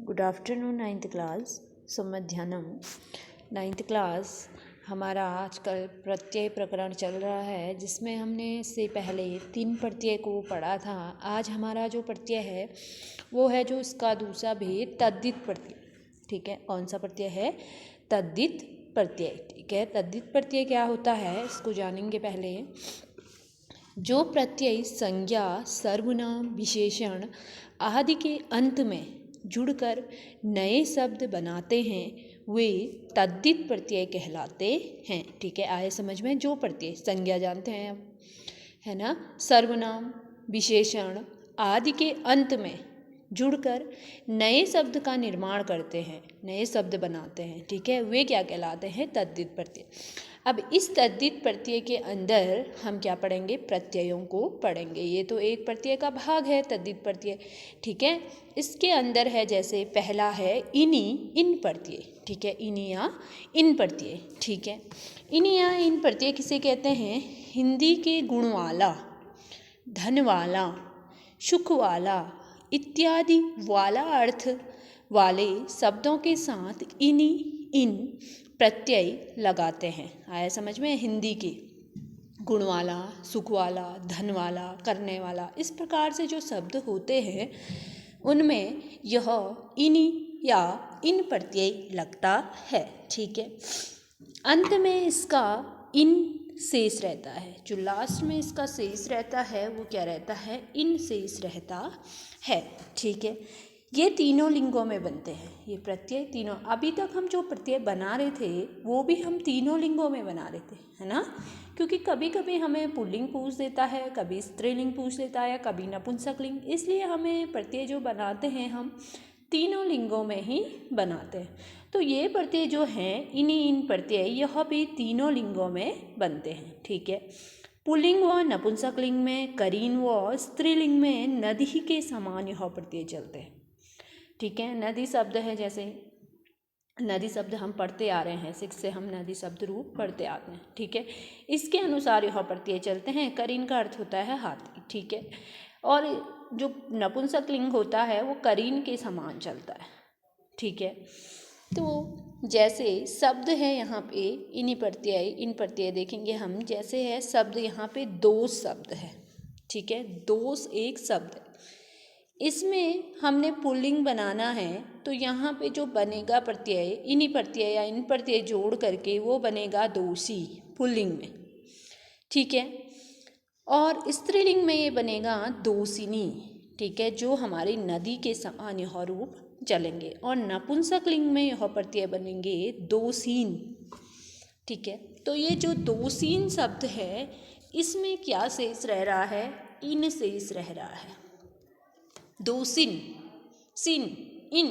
Good afternoon ninth class सम्मध्यानम। Ninth class हमारा आजकल प्रत्यय प्रकरण चल रहा है, जिसमें हमने इससे पहले 3 प्रत्यय को पढ़ा था। आज हमारा जो प्रत्यय है वो है जो इसका दूसरा भेद तद्धित प्रत्यय। ठीक है, कौन सा प्रत्यय है? तद्धित प्रत्यय। ठीक है, तद्धित प्रत्यय क्या होता है इसको जानेंगे। पहले जो प्रत्यय संज्ञा, सर्वनाम, विशेषण आदि के अंत में जुड़कर नए शब्द बनाते हैं वे तद्धित प्रत्यय कहलाते हैं। ठीक है, आए समझ में? जो प्रत्यय संज्ञा जानते हैं अब, है ना, सर्वनाम, विशेषण आदि के अंत में जुड़कर नए शब्द का निर्माण करते हैं, नए शब्द बनाते हैं। ठीक है, वे क्या कहलाते हैं? तद्धित प्रत्यय। अब इस तद्धित प्रत्यय के अंदर हम क्या पढ़ेंगे? प्रत्ययों को पढ़ेंगे। ये तो एक प्रत्यय का भाग है तद्धित प्रत्यय। ठीक है, इसके अंदर है जैसे पहला है इनि इन प्रत्यय। ठीक है, इनि या इन प्रत्यय। ठीक है, इनि या इन प्रत्यय किसे कहते हैं? हिंदी के गुण वाला, धन वाला, सुख वाला इत्यादि वाला अर्थ वाले शब्दों के साथ इनि इन प्रत्यय लगाते हैं। आया समझ में? हिंदी के गुण वाला, सुख वाला, धन वाला, करने वाला, इस प्रकार से जो शब्द होते हैं उनमें यह इनि या इन प्रत्यय लगता है। ठीक है, अंत में इसका इन शेष रहता है। जो लास्ट में इसका शेष रहता है वो क्या रहता है? इन शेष रहता है। ठीक है, ये तीनों लिंगों में बनते हैं। ये प्रत्यय तीनों, अभी तक हम जो प्रत्यय बना रहे थे वो भी हम तीनों लिंगों में बना रहे थे, है ना। क्योंकि कभी कभी हमें पुल्लिंग पूछ देता है, कभी स्त्रीलिंग पूछ देता है, कभी नपुंसकलिंग, इसलिए हमें प्रत्यय जो बनाते हैं हम तीनों लिंगों में ही बनाते हैं। तो ये प्रत्यय जो हैं इन प्रत्यय यह भी तीनों लिंगों में बनते हैं। ठीक है, पुल्लिंग व नपुंसकलिंग में, करीन व स्त्रीलिंग में नदी के समान यह प्रत्यय चलते हैं। ठीक है, नदी शब्द है, जैसे नदी शब्द हम पढ़ते आ रहे हैं, 6 से हम नदी शब्द रूप पढ़ते आते हैं। ठीक है, इसके अनुसार यह प्रत्यय चलते हैं। करीन का अर्थ होता है हाथी। ठीक है, और जो नपुंसकलिंग होता है वो करीन के समान चलता है। ठीक है, तो जैसे शब्द है यहाँ पे इन प्रत्यय देखेंगे हम। जैसे है शब्द यहाँ पे दोष शब्द है। ठीक है, दोष एक शब्द है, इसमें हमने पुल्लिंग बनाना है तो यहाँ पे जो बनेगा प्रत्यय इन प्रत्यय या इन प्रत्यय जोड़ करके वो बनेगा दोषी पुल्लिंग में। ठीक है, और स्त्रीलिंग में ये बनेगा दोषिनी। ठीक है, जो हमारी नदी के समान यह रूप चलेंगे। और नपुंसकलिंग में यह प्रत्यय बनेंगे दोषीन। ठीक है, तो ये जो दोषीन शब्द है इसमें क्या शेष रह रहा है? इन शेष रह रहा है। दोषिन, सिन, इन।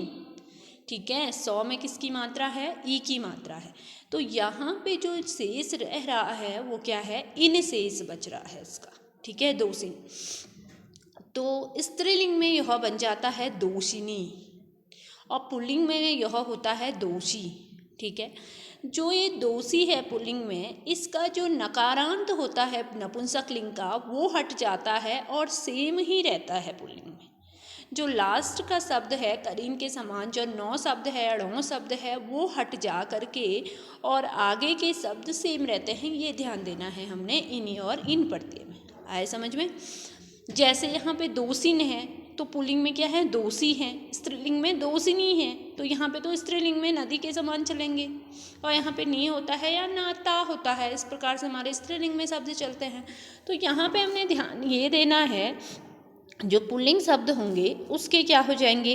ठीक है, 100 में किसकी मात्रा है? ई की मात्रा है। तो यहाँ पे जो शेष रह रहा है वो क्या है? इन शेष बच रहा है इसका। ठीक है, दोषिन। तो स्त्रीलिंग में यह बन जाता है दोषिनी और पुल्लिंग में यह होता है दोषी। ठीक है, जो ये दोषी है पुल्लिंग में, इसका जो नकारांत होता है नपुंसकलिंग का वो हट जाता है और सेम ही रहता है पुल्लिंग में। जो लास्ट का शब्द है करीन के समान, जो 9 शब्द है, अड़ों शब्द है, वो हट जा करके और आगे के शब्द सेम रहते हैं। ये ध्यान देना है हमने इन और इन प्रत्यय में। आए समझ में? जैसे यहाँ पे दोषिन है तो पुल्लिंग में क्या है? दोषी है। स्त्रीलिंग में दोषिनी है, तो यहाँ पे तो स्त्रीलिंग में नदी के समान चलेंगे। और यहाँ पे नी होता है या नाता होता है, इस प्रकार से हमारे स्त्रीलिंग में शब्द चलते हैं। तो यहाँ पे हमने ध्यान ये देना है जो पुल्लिंग शब्द होंगे उसके क्या हो जाएंगे?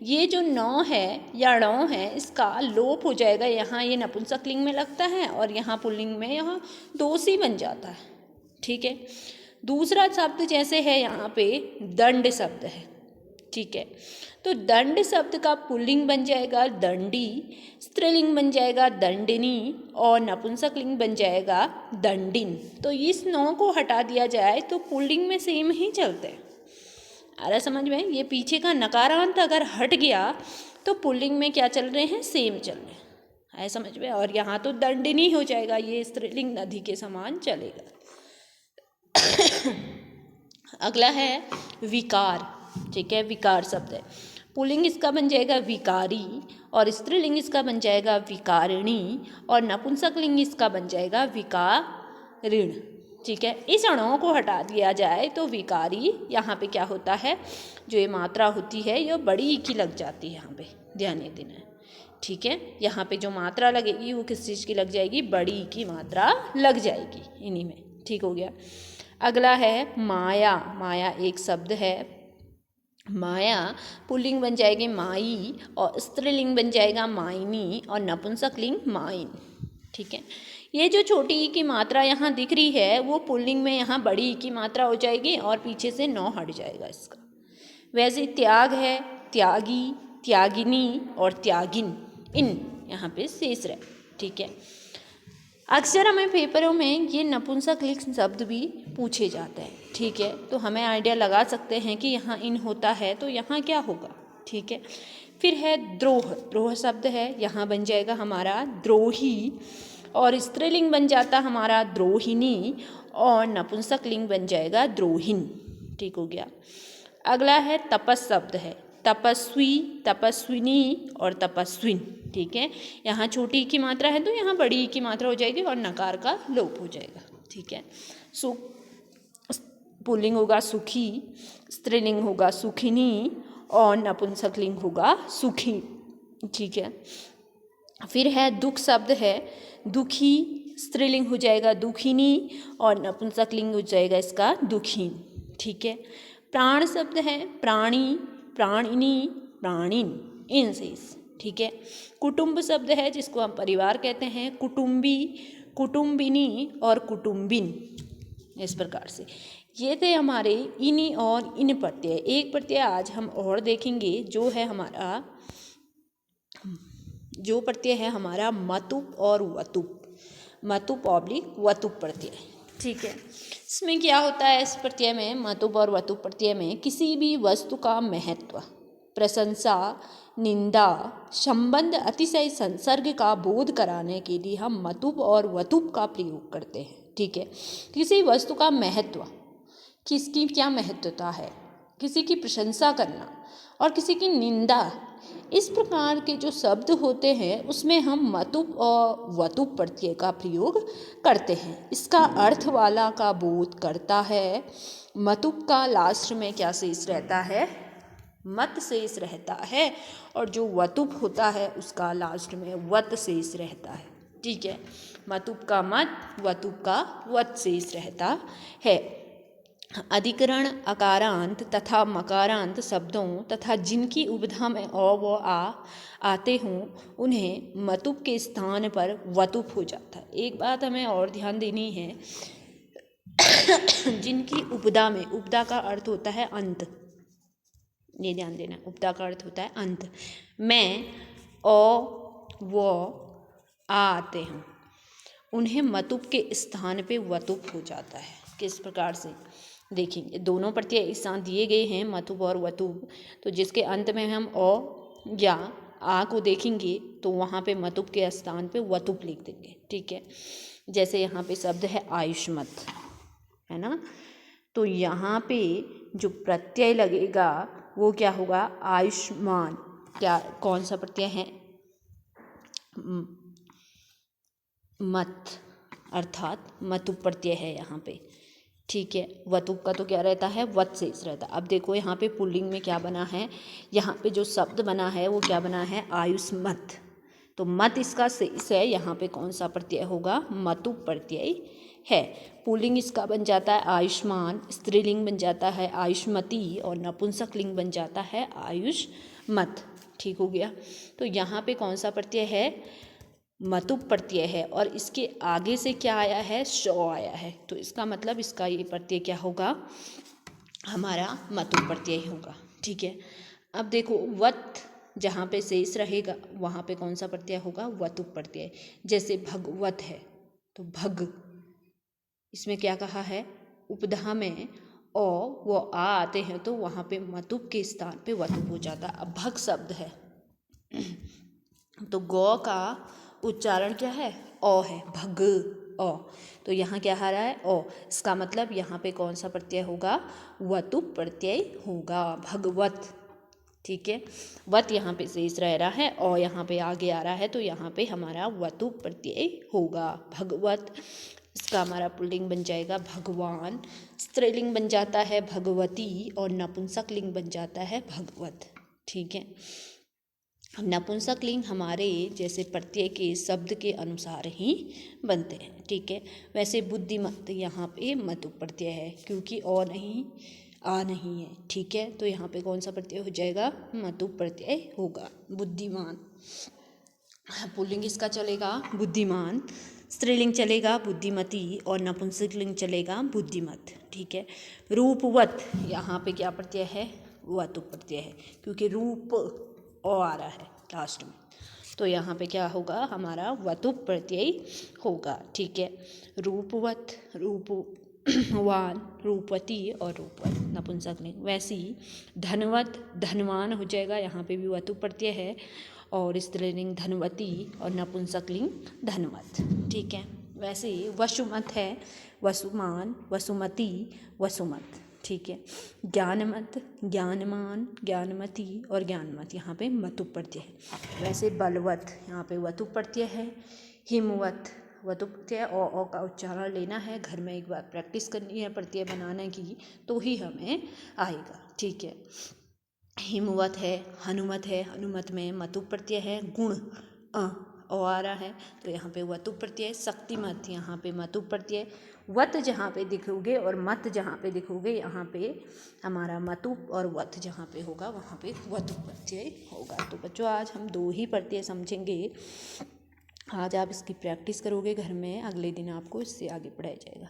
ये जो 9 है या णौ है इसका लोप हो जाएगा। यहाँ ये नपुंसकलिंग में लगता है और यहाँ पुल्लिंग में यहाँ दोषी बन जाता है। ठीक है, दूसरा शब्द जैसे है यहाँ पे दंड शब्द है। ठीक है, तो दंड शब्द का पुल्लिंग बन जाएगा दंडी, स्त्रीलिंग बन जाएगा दंडिनी और नपुंसकलिंग बन जाएगा दंडिन। तो इस 9 को हटा दिया जाए तो पुल्लिंग में सेम ही चलते हैं। अरे समझ में? ये पीछे का नकारांत अगर हट गया तो पुल्लिंग में क्या चल रहे हैं? सेम चल रहे हैं। है समझ में? और यहाँ तो दंडिनी हो जाएगा, ये स्त्रीलिंग नदी के समान चलेगा। अगला है विकार। ठीक है, विकार शब्द है। पुल्लिंग इसका बन जाएगा विकारी और स्त्रीलिंग इसका बन जाएगा विकारिणी और नपुंसकलिंग इसका बन जाएगा विकारिण। ठीक है, इस अणों को हटा दिया जाए तो विकारी यहाँ पे क्या होता है, जो ये मात्रा होती है ये बड़ी ई की लग जाती है, यहाँ पे ध्यान ये देना है। ठीक है, यहाँ पे जो मात्रा लगेगी वो किस चीज़ की लग जाएगी, बड़ी ई की मात्रा लग जाएगी इन्हीं में। ठीक हो गया। अगला है माया। माया एक शब्द है। माया पुल्लिंग बन जाएगी माई और स्त्रीलिंग बन जाएगा माइनी और नपुंसकलिंग माइन। ठीक है, ये जो छोटी ई की मात्रा यहाँ दिख रही है वो पुल्लिंग में यहाँ बड़ी ई की मात्रा हो जाएगी और पीछे से नौ हट जाएगा इसका। वैसे त्याग है, त्यागी, त्यागिनी और त्यागिन, इन यहाँ पे शेष रहे। ठीक है, अक्सर हमें पेपरों में ये नपुंसकलिंग शब्द भी पूछे जाते हैं। ठीक है, तो हमें आइडिया लगा सकते हैं कि यहाँ इन होता है तो यहाँ क्या होगा। ठीक है, फिर है द्रोह। द्रोह शब्द है, यहाँ बन जाएगा हमारा द्रोही और स्त्रीलिंग बन जाता हमारा द्रोहिणी और नपुंसकलिंग बन जाएगा द्रोहिन। ठीक हो गया। अगला है तपस शब्द है, तपस्वी, तपस्विनी और तपस्विन। ठीक है, यहाँ छोटी की मात्रा है तो यहाँ बड़ी की मात्रा हो जाएगी और नकार का लोप हो जाएगा। ठीक है, सुख पुल्लिंग होगा सुखी, स्त्रीलिंग होगा सुखिनी और नपुंसकलिंग होगा सुखी। ठीक है, फिर है दुख शब्द है, दुखी, स्त्रीलिंग हो जाएगा दुखिनी और नपुंसकलिंग हो जाएगा इसका दुखीन। ठीक है, प्राण शब्द है, प्राणी, प्राणिनी, प्राणिन, इन से। ठीक है, कुटुंब शब्द है जिसको हम परिवार कहते हैं, कुटुंबी, कुटुंबिनी और कुटुंबिन। इस प्रकार से ये थे हमारे इनी और इन प्रत्यय। एक प्रत्यय आज हम और देखेंगे जो है हमारा, जो प्रत्यय है हमारा मतुप और वतुप, मतुप ऑब्लिक वतुप प्रत्यय। ठीक है, इसमें क्या होता है, इस प्रत्यय में मतुप और वतुप प्रत्यय में किसी भी वस्तु का महत्व, प्रशंसा, निंदा, संबंध, अतिशय, संसर्ग का बोध कराने के लिए हम मतुप और वतुप का प्रयोग करते हैं। ठीक है, किसी वस्तु का महत्व, किसकी क्या महत्वता है, किसी की प्रशंसा करना और किसी की निंदा, इस प्रकार के जो शब्द होते हैं उसमें हम मतुप और वतुप प्रत्यय का प्रयोग करते हैं। इसका अर्थ वाला का बोध करता है। मतुप का लास्ट में क्या शेष रहता है, मत शेष रहता है और जो वतुप होता है उसका लास्ट में वत शेष रहता है। ठीक है, मतुप का मत, वतुप का वत शेष रहता है। अधिकरण, अकारांत तथा मकारांत शब्दों तथा जिनकी उपधा में अ व आ आते हों उन्हें मतुप के स्थान पर वतुप हो जाता है। एक बात हमें और ध्यान देनी है, जिनकी उपधा में, उपधा का अर्थ होता है अंत, ये ध्यान देना, उपधा का अर्थ होता है अंत, में अ व आ आते हैं उन्हें मतुप के स्थान पे वतुप हो जाता है। किस प्रकार से देखेंगे, दोनों प्रत्यय एक साथ दिए गए हैं मतुप और वतुप, तो जिसके अंत में हम अ या आ को देखेंगे तो वहाँ पे मतुप के स्थान पे वतुप लिख देंगे। ठीक है, जैसे यहाँ पे शब्द है आयुष्मत, है ना, तो यहाँ पे जो प्रत्यय लगेगा वो क्या होगा, आयुष्मान। क्या, कौन सा प्रत्यय है, मत, अर्थात मतुप प्रत्यय है यहाँ पे। ठीक है, वतुप का तो क्या रहता है, वत शेष रहता है। अब देखो यहाँ पे पुल्लिंग में क्या बना है, यहाँ पे जो शब्द बना है वो क्या बना है, आयुष्मत, तो मत इसका शेष है, यहाँ पे कौन सा प्रत्यय होगा, मतुप प्रत्यय है। पुल्लिंग इसका बन जाता है आयुष्मान, स्त्रीलिंग बन जाता है आयुष्मती और नपुंसकलिंग बन जाता है आयुष्मत। ठीक हो गया, तो यहाँ पे कौन सा प्रत्यय है, मतुप प्रत्यय है और इसके आगे से क्या आया है, शौ आया है, तो इसका मतलब इसका ये प्रत्यय क्या होगा, हमारा मतुप प्रत्यय होगा। ठीक है, अब देखो वत जहाँ पे शेष रहेगा वहाँ पे कौन सा प्रत्यय होगा, वतुप प्रत्यय। जैसे भगवत है तो भग, इसमें क्या कहा है, उपधा में ओ वो आ आते हैं तो वहाँ पे मतुप के स्थान पे वतुप हो जाता। अब भग शब्द है तो गौ का उच्चारण क्या है, ओ है, भग ओ, तो यहाँ क्या आ रहा है, ओ, इसका मतलब यहाँ पे कौन सा प्रत्यय होगा, वतुप प्रत्यय होगा, भगवत। ठीक है। वत यहाँ पे शेष रह रहा है और यहाँ पे आगे आ रहा है, तो यहाँ पे हमारा वतु प्रत्यय होगा। भगवत, इसका हमारा पुल्लिंग बन जाएगा भगवान, स्त्रीलिंग बन जाता है भगवती और नपुंसक लिंग बन जाता है भगवत। ठीक है। नपुंसक लिंग हमारे जैसे प्रत्यय के शब्द के अनुसार ही बनते हैं। ठीक है। वैसे बुद्धिमत यहाँ पे मतु प्रत्यय है, क्योंकि और नहीं आ नहीं है। ठीक है। तो यहाँ पे कौन सा प्रत्यय हो जाएगा? मतु प्रत्यय होगा। बुद्धिमान, पुल्लिंग इसका चलेगा बुद्धिमान, स्त्रीलिंग चलेगा बुद्धिमती और नपुंसक लिंग चलेगा बुद्धिमत। ठीक है। रूपवत, यहाँ पे क्या प्रत्यय है? वतु प्रत्यय है, क्योंकि रूप ओ आ रहा है लास्ट में, तो यहाँ पे क्या होगा? हमारा वतु प्रत्यय होगा। ठीक है। रूपवत, रूपवान, रूपवती और रूपवत नपुंसक लिंग। वैसे ही धनवत, धनवान हो जाएगा, यहाँ पे भी वतु प्रत्यय है, और स्त्रीलिंग धनवती और नपुंसक लिंग धनवत। ठीक है। वैसे ही वसुमत है, वसुमान, वसुमती, वसुमत। ठीक है। ज्ञानमत, ज्ञानमान, ज्ञानमती और ज्ञानमत, यहाँ पे मतु प्रत्यय है। वैसे बलवत, यहाँ पे वतु प्रत्यय है। हिमवत, वतु प्रत्यय ओ का उच्चारण लेना है, घर में एक बार प्रैक्टिस करनी है प्रत्यय बनाने की, तो ही हमें आएगा। ठीक है। हिमवत है, हनुमत है, हनुमत में मतु प्रत्यय है। गुण ओ आ रहा है, तो यहाँ पे वतु प्रत्यय। शक्तिमत, यहाँ पे मतु प्रत्यय। वत जहाँ पे दिखोगे और मत जहाँ पे दिखोगे, यहाँ पे हमारा मतु, और वत जहाँ पे होगा वहाँ पे वतु प्रत्यय होगा। तो बच्चों आज हम 2 ही प्रत्यय समझेंगे। आज आप इसकी प्रैक्टिस करोगे घर में, अगले दिन आपको इससे आगे पढ़ाया जाएगा।